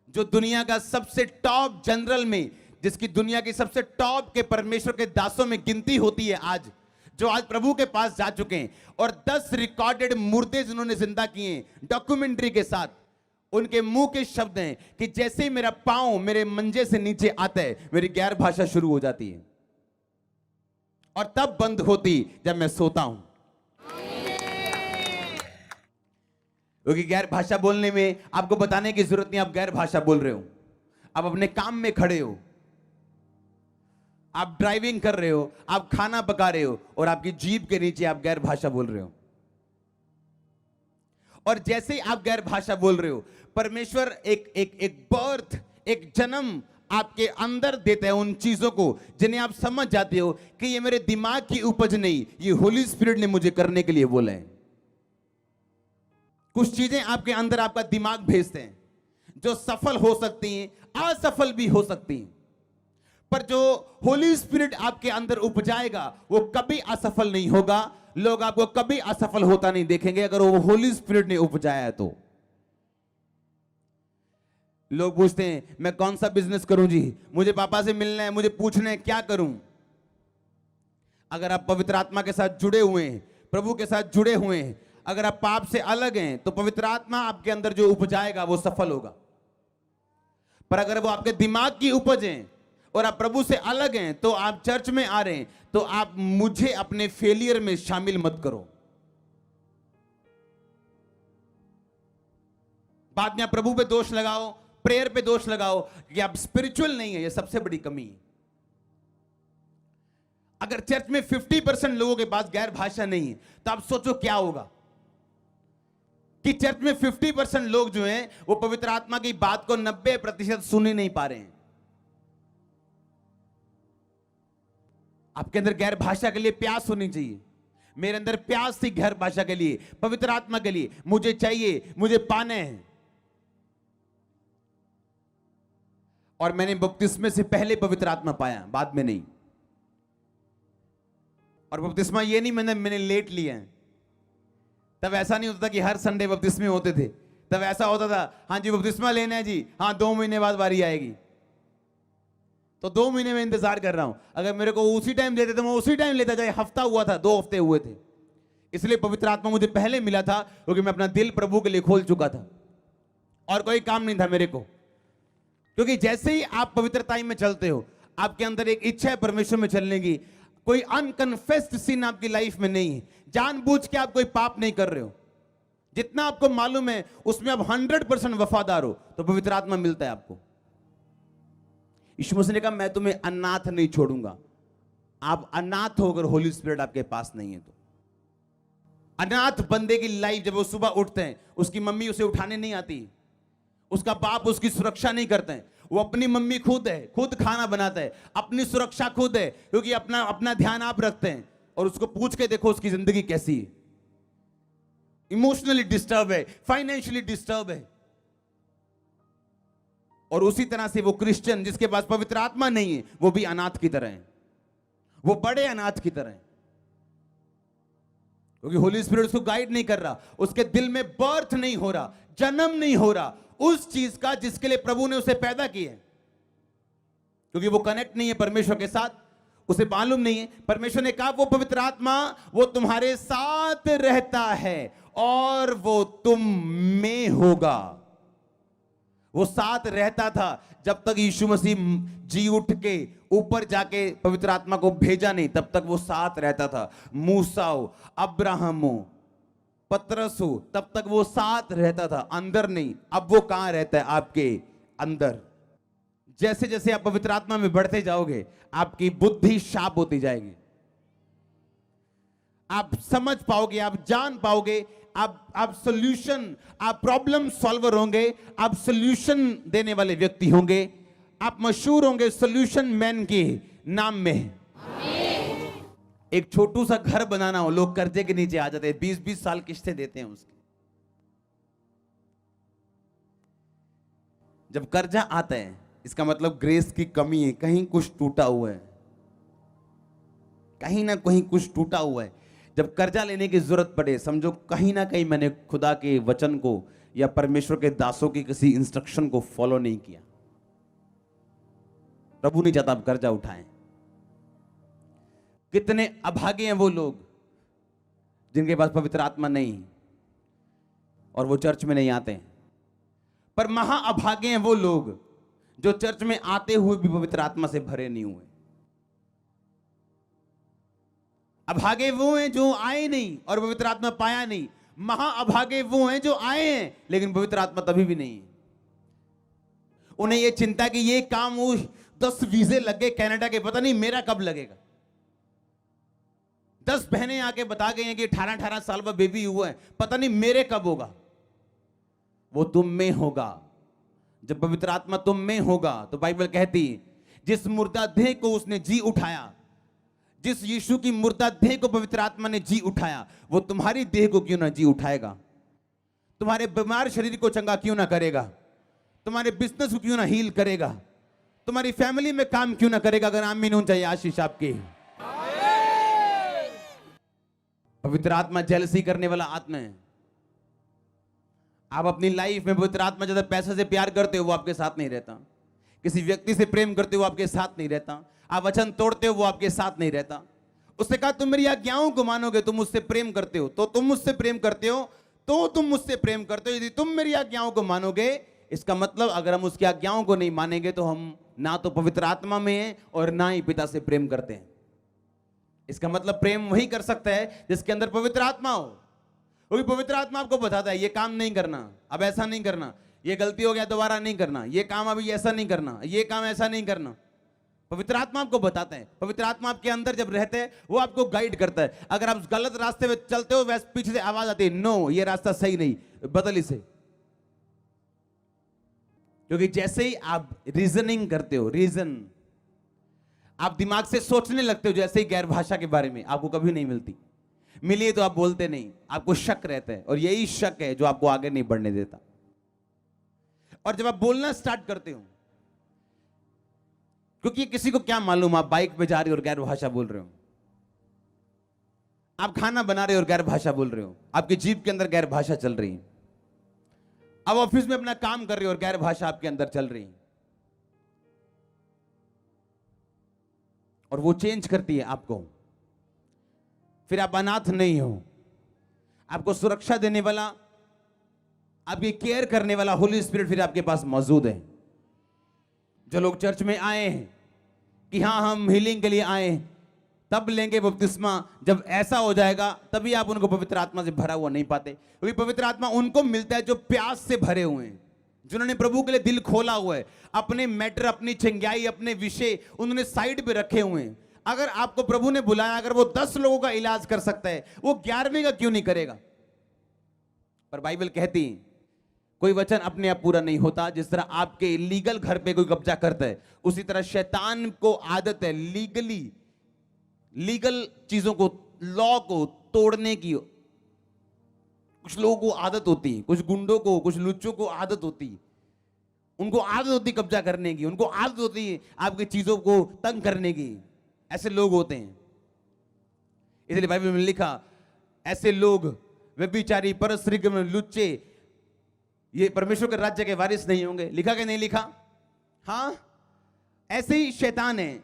जो दुनिया का सबसे टॉप जनरल में, जिसकी दुनिया की सबसे टॉप के परमेश्वर के दासों में गिनती होती है आज, जो आज प्रभु के पास जा चुके हैं और 10 रिकॉर्डेड मुर्दे जिन्होंने जिंदा किए हैं डॉक्यूमेंट्री के साथ, उनके मुंह के शब्द हैं कि जैसे ही मेरा पांव मेरे मंजे से नीचे आता है मेरी गैर भाषा शुरू हो जाती है और तब बंद होती जब मैं सोता हूं। क्योंकि गैर भाषा बोलने में आपको बताने की जरूरत नहीं, आप गैर भाषा बोल रहे हो। आप अपने काम में खड़े हो, आप ड्राइविंग कर रहे हो, आप खाना पका रहे हो और आपकी जीभ के नीचे आप गैर भाषा बोल रहे हो। और जैसे ही आप गैर भाषा बोल रहे हो, परमेश्वर एक बर्थ, एक जन्म आपके अंदर देता है उन चीजों को जिन्हें आप समझ जाते हो कि ये मेरे दिमाग की उपज नहीं, ये होली स्पिरिट ने मुझे करने के लिए बोला है। कुछ चीजें आपके अंदर आपका दिमाग भेजते हैं जो सफल हो सकती हैं, असफल भी हो सकती हैं, पर जो होली स्पिरिट आपके अंदर उपजाएगा वो कभी असफल नहीं होगा। लोग आपको कभी असफल होता नहीं देखेंगे अगर वो होली स्पिरिट ने उपजाया है तो। लोग पूछते हैं मैं कौन सा बिजनेस करूं जी, मुझे पापा से मिलना है, मुझे पूछना है क्या करूं। अगर आप पवित्र आत्मा के साथ जुड़े हुए हैं, प्रभु के साथ जुड़े हुए हैं, अगर आप पाप से अलग हैं तो पवित्र आत्मा आपके अंदर जो उपजाएगा वो सफल होगा। पर अगर वो आपके दिमाग की उपज है और आप प्रभु से अलग हैं, तो आप चर्च में आ रहे हैं तो आप मुझे अपने फेलियर में शामिल मत करो। बाद में आप प्रभु पे दोष लगाओ, प्रेयर पे दोष लगाओ कि आप स्पिरिचुअल नहीं है, ये सबसे बड़ी कमी है। अगर चर्च में 50% लोगों के पास गैर भाषा नहीं है तो आप सोचो क्या होगा कि चर्च में 50% लोग जो हैं वो पवित्र आत्मा की बात को 90% सुन ही नहीं पा रहे हैं। आपके अंदर गैर भाषा के लिए प्यास होनी चाहिए। मेरे अंदर प्यास थी गैर भाषा के लिए, पवित्र आत्मा के लिए, मुझे चाहिए, मुझे पाना है। और मैंने बपतिस्मे से पहले पवित्र आत्मा पाया, बाद में नहीं। और बपतिस्मा ये नहीं मैंने लेट लिया है। तब ऐसा नहीं होता था कि हर संडे बपतिस्मे होते थे। तब ऐसा होता था हाँ जी बपतिस्मा लेना है जी, हाँ 2 महीने बाद बारी आएगी, तो 2 महीने में इंतजार कर रहा हूं। अगर मेरे को उसी टाइम देते तो मैं उसी टाइम लेता, चाहे हफ्ता हुआ था, 2 हफ्ते हुए थे। इसलिए पवित्र आत्मा मुझे पहले मिला था क्योंकि मैं अपना दिल प्रभु के लिए खोल चुका था और कोई काम नहीं था मेरे को। क्योंकि जैसे ही आप पवित्रता में चलते हो, आपके अंदर एक इच्छा है परमेश्वर में चलने की। कोई अनकन्फेस्ड सिन आपकी लाइफ में नहीं है, जानबूझ के आप कोई पाप नहीं कर रहे हो। जितना आपको मालूम है उसमें आप 100% वफादार हो तो पवित्र आत्मा मिलता है आपको। यीशु मसीह ने कहा मैं तुम्हें अनाथ नहीं छोड़ूंगा। आप अनाथ होकर होली स्पिरिट आपके पास नहीं है तो। अनाथ बंदे की लाइफ, जब वो सुबह उठते हैं, उसकी मम्मी उसे उठाने नहीं आती, उसका बाप उसकी सुरक्षा नहीं करते हैं, वो अपनी मम्मी खुद है, खुद खाना बनाता है, अपनी सुरक्षा खुद है, क्योंकि अपना अपना ध्यान आप रखते हैं। और उसको पूछ के देखो उसकी जिंदगी कैसी है, इमोशनली डिस्टर्ब है, फाइनेंशियली डिस्टर्ब है। और उसी तरह से वो क्रिश्चियन जिसके पास पवित्र आत्मा नहीं है, वो भी अनाथ की तरह है, वो बड़े अनाथ की तरह है, क्योंकि होली स्पिरिट उसको गाइड नहीं कर रहा, उसके दिल में बर्थ नहीं हो रहा, जन्म नहीं हो रहा उस चीज का जिसके लिए प्रभु ने उसे पैदा किया है। क्योंकि वो कनेक्ट नहीं है परमेश्वर के साथ, उसे मालूम नहीं है। परमेश्वर ने कहा वो पवित्र आत्मा वो तुम्हारे साथ रहता है और वो तुम में होगा। वो साथ रहता था जब तक यीशु मसीह जी उठ के ऊपर जाके पवित्र आत्मा को भेजा नहीं, तब तक वो साथ रहता था। मूसा हो, अब्राहम हो, पतरस हो, तब तक वो साथ रहता था, अंदर नहीं। अब वो कहां रहता है? आपके अंदर। जैसे जैसे आप पवित्र आत्मा में बढ़ते जाओगे, आपकी बुद्धि शार्प होती जाएगी, आप समझ पाओगे, आप जान पाओगे, आप सॉल्यूशन, आप प्रॉब्लम सॉल्वर होंगे, आप सॉल्यूशन देने वाले व्यक्ति होंगे, आप मशहूर होंगे सॉल्यूशन मैन के नाम में। एक छोटू सा घर बनाना हो, लोग कर्जे के नीचे आ जाते हैं, 20-20 साल किस्तें देते हैं उसकी। जब कर्जा आता है इसका मतलब ग्रेस की कमी है, कहीं कुछ टूटा हुआ है, कहीं ना कहीं कुछ टूटा हुआ है। जब कर्जा लेने की जरूरत पड़े, समझो कहीं ना कहीं मैंने खुदा के वचन को या परमेश्वर के दासों की किसी इंस्ट्रक्शन को फॉलो नहीं किया। प्रभु नहीं चाहता आप कर्जा उठाएं। कितने अभागे हैं वो लोग जिनके पास पवित्र आत्मा नहीं और वो चर्च में नहीं आते हैं। पर महा अभागे हैं वो लोग जो चर्च में आते हुए भी पवित्र आत्मा से भरे नहीं हुए। अभागे वो हैं जो आए नहीं और पवित्र आत्मा पाया नहीं। महा अभागे वो हैं जो आए हैं लेकिन पवित्र आत्मा तभी भी नहीं है। उन्हें ये चिंता कि ये काम, वो 10 वीजे लग गए कनाडा के, पता नहीं मेरा कब लगेगा। 10 बहनें आके बता गई हैं कि 18-18 साल का बेबी हुआ है, पता नहीं मेरे कब होगा। वो तुम में होगा। जब पवित्र आत्मा तुम में होगा तो बाइबल कहती है जिस मुर्दा देह को उसने जी उठाया, जिस यीशु की मुर्दा देह को पवित्र आत्मा ने जी उठाया, वो तुम्हारी देह को क्यों ना जी उठाएगा, तुम्हारे बीमार शरीर को चंगा क्यों ना करेगा, तुम्हारे बिजनेस को क्यों ना हील करेगा, तुम्हारी फैमिली में काम क्यों ना करेगा। अगर आमीन होना चाहिए आशीष आपकी। पवित्र आत्मा जेलसी करने वाला आत्मा है। आप अपनी लाइफ में पवित्र आत्मा ज्यादा पैसे से प्यार करते हो वो आपके साथ नहीं रहता, किसी व्यक्ति से प्रेम करते हो वो आपके साथ नहीं रहता, आप वचन तोड़ते हो वो आपके साथ नहीं रहता। उसने कहा तुम मेरी आज्ञाओं को मानोगे, तुम मुझसे प्रेम करते हो तो तुम मुझसे प्रेम करते हो तो तुम मुझसे प्रेम करते हो। यदि तुम मेरी आज्ञाओं को मानोगे, इसका मतलब अगर हम उसकी आज्ञाओं को नहीं मानेंगे तो हम ना तो पवित्र आत्मा में हैं और ना ही पिता से प्रेम करते हैं। इसका मतलब प्रेम वही कर सकता है जिसके अंदर पवित्र आत्मा हो। वही पवित्र आत्मा आपको बताता है ये काम नहीं करना, अब ऐसा नहीं करना, ये गलती हो गया दोबारा नहीं करना, ये काम अभी ऐसा नहीं करना, ये काम ऐसा नहीं करना। पवित्र आत्मा आपको बताते हैं। पवित्र आत्मा आपके अंदर जब रहते हैं वो आपको गाइड करता है। अगर आप गलत रास्ते में चलते हो, वैसे पीछे से आवाज आती है, नो ये रास्ता सही नहीं, बदल इसे। क्योंकि जैसे ही आप रीजनिंग करते हो, रीजन आप दिमाग से सोचने लगते हो, जैसे ही गैर भाषा के बारे में आपको कभी नहीं मिलती, मिली तो आप बोलते नहीं, आपको शक रहता है और यही शक है जो आपको आगे नहीं बढ़ने देता। और जब आप बोलना स्टार्ट करते हो, क्योंकि किसी को क्या मालूम आप बाइक पे जा रहे हो और गैर भाषा बोल रहे हो, आप खाना बना रहे हो और गैर भाषा बोल रहे हो, आपकी जीभ के अंदर गैर भाषा चल रही है, आप ऑफिस में अपना काम कर रहे हो और गैर भाषा आपके अंदर चल रही है, और वो चेंज करती है आपको। फिर आप अनाथ नहीं हो, आपको सुरक्षा देने वाला, आपकी केयर करने वाला होली स्पिरिट फिर आपके पास मौजूद है। जो लोग चर्च में आए हैं कि हाँ हम हीलिंग के लिए आए हैं, तब लेंगे बपतिस्मा, जब ऐसा हो जाएगा तभी आप उनको पवित्र आत्मा से भरा हुआ नहीं पाते। क्योंकि पवित्र आत्मा उनको मिलता है जो प्यास से भरे हुए हैं, जिन्होंने प्रभु के लिए दिल खोला हुआ है, अपने मैटर, अपनी चंगाई, अपने विषय उन्होंने साइड पे रखे हुए हैं। अगर आपको प्रभु ने बुलाया, अगर वो 10 लोगों का इलाज कर सकता है, वो 11वें का क्यों नहीं करेगा? पर बाइबल कहती है कोई वचन अपने आप पूरा नहीं होता। जिस तरह आपके लीगल घर पे कोई कब्जा करता है, उसी तरह शैतान को आदत है लीगल चीजों को, लॉ को तोड़ने की। कुछ लोगों को आदत होती है, कुछ गुंडों को, कुछ लुच्चों को आदत होती है, उनको आदत होती है कब्जा करने की, उनको आदत होती है आपकी चीजों को तंग करने की। ऐसे लोग होते हैं। इसलिए बाइबल में लिखा, ऐसे लोग व्यभिचारी, परस्त्री, लुच्चे, ये परमेश्वर के राज्य के वारिस नहीं होंगे। लिखा कि नहीं लिखा? हाँ, ऐसे ही शैतान है,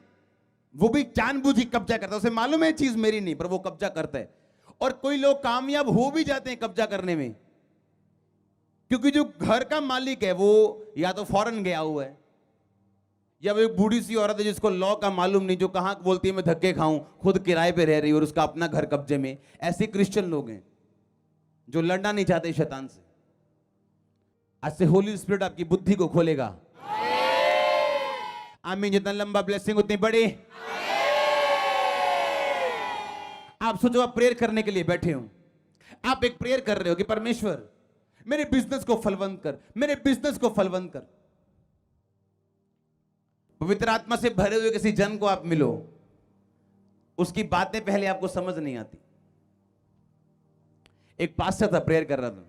वो भी जानबूझ कब्जा करता है। उसे मालूम है चीज मेरी नहीं, पर वो कब्जा करता है। और कोई लोग कामयाब हो भी जाते हैं कब्जा करने में, क्योंकि जो घर का मालिक है वो या तो फॉरेन गया हुआ है, या वो एक बूढ़ी सी औरत है जिसको लॉ का मालूम नहीं, जो कहां बोलती है मैं धक्के खाऊं, खुद किराए पे रह रही है और उसका अपना घर कब्जे में। ऐसे क्रिश्चियन लोग हैं जो लड़ना नहीं चाहते शैतान से। आज से होली स्पिरिट आपकी बुद्धि को खोलेगा। आमीन। जितना लंबा ब्लेसिंग उतनी बड़ी। आप सोचो, आप प्रेयर करने के लिए बैठे हो, आप एक प्रेयर कर रहे हो कि परमेश्वर मेरे बिजनेस को फलवंत कर, मेरे बिजनेस को फलवंत कर। पवित्र आत्मा से भरे हुए किसी जन को आप मिलो, उसकी बातें पहले आपको समझ नहीं आती। एक पास्टर था, प्रेयर कर रहा था,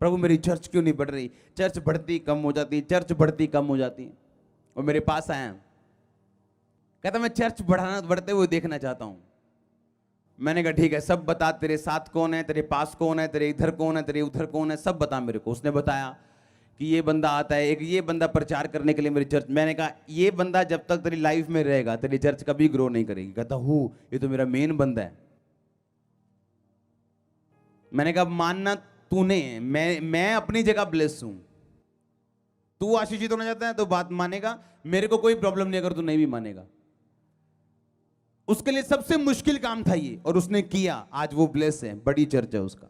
प्रभु मेरी चर्च क्यों नहीं बढ़ रही, चर्च बढ़ती कम हो जाती, चर्च बढ़ती कम हो जाती। और मेरे पास आया, कहता मैं चर्च बढ़ते हुए देखना चाहता हूं। मैंने कहा ठीक है, सब बता, तेरे साथ कौन है, तेरे पास कौन है, तेरे इधर कौन है, तेरे उधर कौन है, सब बता मेरे को। उसने बताया कि ये बंदा आता है, एक ये बंदा प्रचार करने के लिए मेरी चर्च। मैंने कहा ये बंदा जब तक तेरी लाइफ में रहेगा तेरी चर्च कभी ग्रो नहीं करेगी। कहता ये तो मेरा मेन बंदा है। मैंने कहा मानना तूने, मैं अपनी जगह ब्लेस हूं, तू आशीषित होना चाहता है तो बात मानेगा, मेरे को कोई प्रॉब्लम नहीं अगर तू नहीं भी मानेगा। उसके लिए सबसे मुश्किल काम था ये, और उसने किया। आज वो ब्लेस है, बड़ी चर्च है उसका।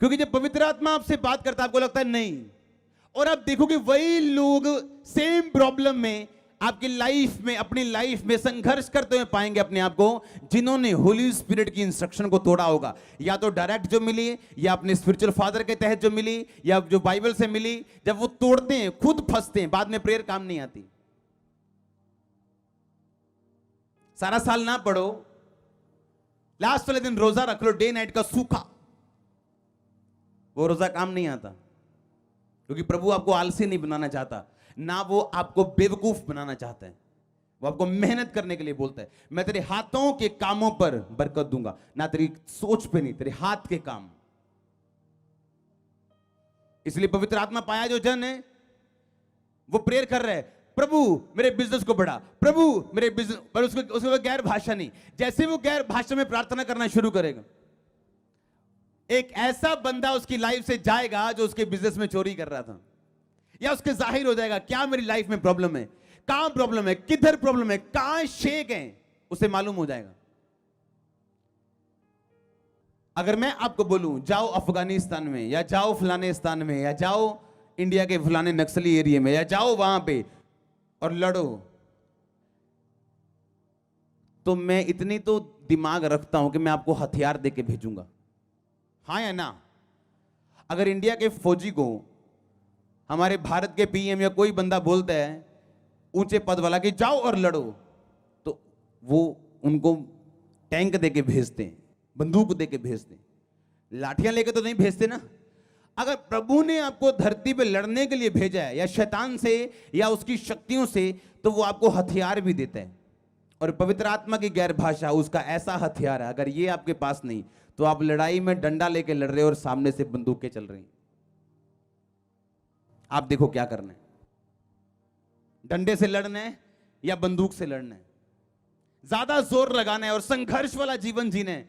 क्योंकि जब पवित्र आत्मा आपसे बात करता है आपको लगता है नहीं, और आप देखोगे वही लोग सेम प्रॉब्लम में आपकी लाइफ में, अपनी लाइफ में संघर्ष करते हुए पाएंगे अपने आप को, जिन्होंने होली स्पिरिट की इंस्ट्रक्शन को तोड़ा होगा। या तो डायरेक्ट जो मिली, या अपने स्पिरिचुअल फादर के तहत जो मिली, या जो बाइबल से मिली। जब वो तोड़ते हैं खुद फंसते हैं, बाद में प्रेयर काम नहीं आती। सारा साल ना पढ़ो, लास्ट वाले दिन रोजा रख लो, डे नाइट का सूखा, वो रोजा काम नहीं आता। क्योंकि प्रभु आपको आलसी नहीं बनाना चाहता, ना वो आपको बेवकूफ बनाना चाहता है। वो आपको मेहनत करने के लिए बोलता है। मैं तेरे हाथों के कामों पर बरकत दूंगा, ना तेरी सोच पे नहीं, तेरे हाथ के काम। इसलिए पवित्र आत्मा पाया जो जन है वो प्रेयर कर रहा है, प्रभु मेरे बिजनेस को बढ़ा, प्रभु मेरे बिजनेस। पर उसको गैर भाषा नहीं। जैसे वो गैर भाषा में प्रार्थना करना शुरू करेगा, एक ऐसा बंदा उसकी लाइफ से जाएगा जो उसके बिजनेस में चोरी कर रहा था, या उसके जाहिर हो जाएगा क्या मेरी लाइफ में प्रॉब्लम है, कहां प्रॉब्लम है, किधर प्रॉब्लम है, कहां शेक है, उसे मालूम हो जाएगा। अगर मैं आपको बोलूं जाओ अफगानिस्तान में, या जाओ फलाने स्थान में, या जाओ इंडिया के फलाने नक्सली एरिया में, या जाओ वहां पे और लड़ो, तो मैं इतनी तो दिमाग रखता हूं कि मैं आपको हथियार देके भेजूंगा, हाँ या ना? अगर इंडिया के फौजी को हमारे भारत के पीएम या कोई बंदा बोलता है ऊंचे पद वाला कि जाओ और लड़ो, तो वो उनको टैंक देके भेजते हैं, बंदूक देके भेजते हैं, लाठियां लेके तो नहीं भेजते ना। अगर प्रभु ने आपको धरती पे लड़ने के लिए भेजा है, या शैतान से या उसकी शक्तियों से, तो वो आपको हथियार भी देता है। और पवित्र आत्मा की गैर भाषा उसका ऐसा हथियार है, अगर ये आपके पास नहीं तो आप लड़ाई में डंडा लेके लड़ रहे हो और सामने से बंदूकें चल रही। आप देखो क्या करना है, डंडे से लड़ना है या बंदूक से लड़ना है? ज्यादा जोर लगाना है और संघर्ष वाला जीवन जीना है,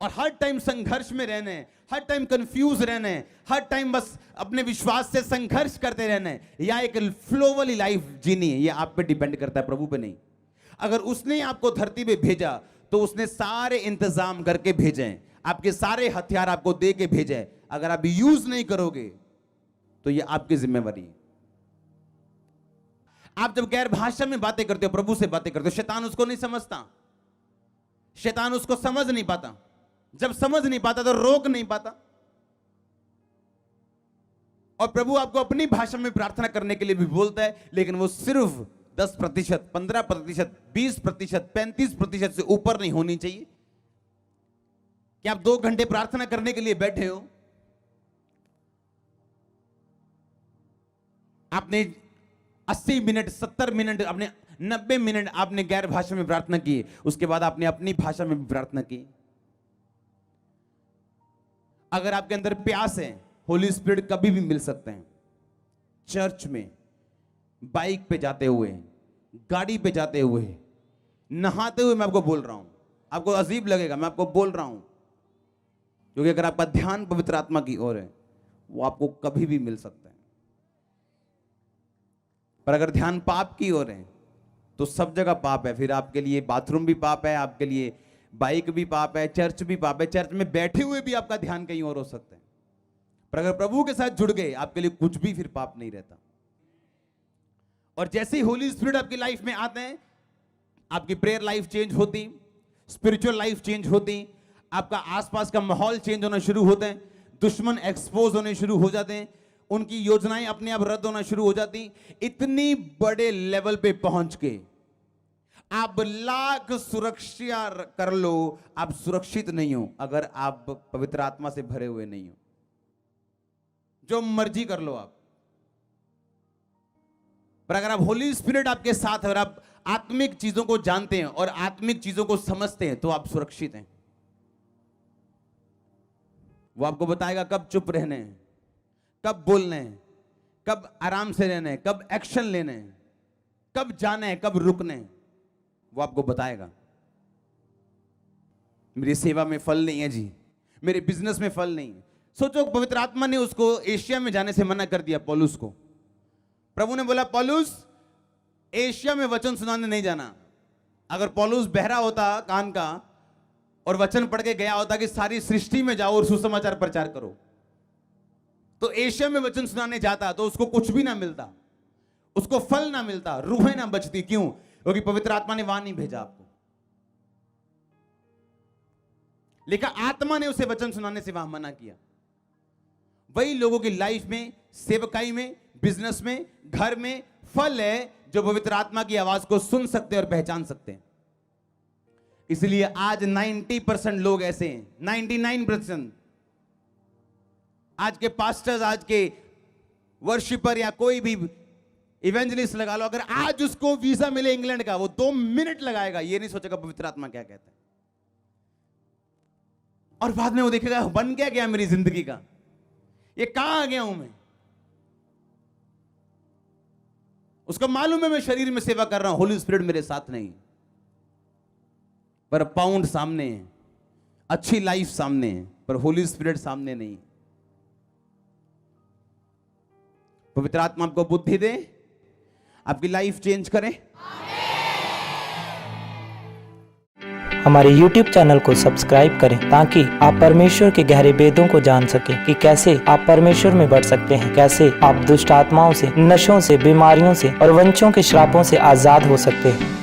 और हर टाइम संघर्ष में रहना है, हर टाइम कंफ्यूज रहना है, हर टाइम बस अपने विश्वास से संघर्ष करते रहना है, या एक फ्लो वाली लाइफ जीनी है, ये आप पे डिपेंड करता है, प्रभु पे नहीं। अगर उसने आपको धरती पे भेजा तो उसने सारे इंतजाम करके भेजे हैं, आपके सारे हथियार आपको दे के भेजे हैं। अगर आप यूज नहीं करोगे तो ये आपकी जिम्मेवारी है। आप जब गैर भाषा में बातें करते हो, प्रभु से बातें करते हो, शैतान उसको नहीं समझता, शैतान उसको समझ नहीं पाता। जब समझ नहीं पाता तो रोक नहीं पाता। और प्रभु आपको अपनी भाषा में प्रार्थना करने के लिए भी बोलता है, लेकिन वो सिर्फ 10%, 15%, 20%, 35% से ऊपर नहीं होनी चाहिए। कि आप 2 घंटे प्रार्थना करने के लिए बैठे हो, आपने 80 मिनट, 70 मिनट, आपने 90 मिनट आपने गैर भाषा में प्रार्थना की, उसके बाद आपने अपनी भाषा में भी प्रार्थना की। अगर आपके अंदर प्यास है, होली स्पिरिट कभी भी मिल सकते हैं। चर्च में, बाइक पे जाते हुए, गाड़ी पे जाते हुए, नहाते हुए मैं आपको बोल रहा हूं। आपको अजीब लगेगा, मैं आपको बोल रहा हूं, क्योंकि अगर आपका ध्यान पवित्र आत्मा की ओर है, वो आपको कभी भी मिल सकता है। पर अगर ध्यान पाप की ओर है तो सब जगह पाप है। फिर आपके लिए बाथरूम भी पाप है, आपके लिए बाइक भी पाप है, चर्च भी पाप है। चर्च में बैठे हुए भी आपका ध्यान कहीं और हो सकता है। पर अगर प्रभु के साथ जुड़ गए, आपके लिए कुछ भी फिर पाप नहीं रहता। और जैसे ही होली स्पिरिट आपकी लाइफ में आते हैं, आपकी प्रेयर लाइफ चेंज होती, स्पिरिचुअल लाइफ चेंज होती, आपका आसपास का माहौल चेंज होना शुरू होते हैं, दुश्मन एक्सपोज होने शुरू हो जाते हैं, उनकी योजनाएं अपने आप रद्द होना शुरू हो जाती। इतनी बड़े लेवल पे पहुंच के आप लाख सुरक्षा कर लो, आप सुरक्षित नहीं हो अगर आप पवित्र आत्मा से भरे हुए नहीं हो। जो मर्जी कर लो आप, पर अगर आप होली स्पिरिट आपके साथ है और आप आत्मिक चीजों को जानते हैं और आत्मिक चीजों को समझते हैं, तो आप सुरक्षित हैं। वो आपको बताएगा कब चुप रहने हैं, कब बोलने हैं, कब आराम से रहना है, कब एक्शन लेने हैं, कब जाना है, कब रुकने हैं। वो आपको बताएगा। मेरी सेवा में फल नहीं है जी, मेरे बिजनेस में फल नहीं है। सोचो, पवित्र आत्मा ने उसको एशिया में जाने से मना कर दिया, पौलुस को। प्रभु ने बोला, पौलुस एशिया में वचन सुनाने नहीं जाना। अगर पौलुस बहरा होता कान का और वचन पढ़ के गया होता कि सारी सृष्टि में जाओ और सुसमाचार प्रचार करो, तो एशिया में वचन सुनाने जाता तो उसको कुछ भी ना मिलता, उसको फल ना मिलता, रूहें ना बचती। क्यों? क्योंकि पवित्र आत्मा ने वहां नहीं भेजा आपको। लेकिन आत्मा ने उसे वचन सुनाने से वहां मना किया। वही लोगों की लाइफ में, सेवकाई में, बिजनेस में, घर में फल है जो पवित्र आत्मा की आवाज को सुन सकते और पहचान सकते हैं। इसलिए आज 90% लोग ऐसे हैं, 99%। आज के पास्टर्स, आज के वर्शिपर या कोई भी इवेंजलिस्ट लगा लो, अगर आज उसको वीजा मिले इंग्लैंड का, वो 2 मिनट लगाएगा, ये नहीं सोचेगा पवित्र आत्मा क्या कहता है। और बाद में वो देखेगा बन क्या गया मेरी जिंदगी का, ये कहां आ गया हूं मैं। उसको मालूम है मैं शरीर में सेवा कर रहा हूं, होली स्पिरिट मेरे साथ नहीं, पर पाउंड सामने है, अच्छी लाइफ सामने है, पर होली स्पिरिट सामने नहीं। पवित्र आत्मा आपको बुद्धि दे, आपकी लाइफ चेंज करे। हमारे YouTube चैनल को सब्सक्राइब करें ताकि आप परमेश्वर के गहरे भेदों को जान सकें कि कैसे आप परमेश्वर में बढ़ सकते हैं, कैसे आप दुष्ट आत्माओं से, नशों से, बीमारियों से और वंशों के श्रापों से आजाद हो सकते हैं।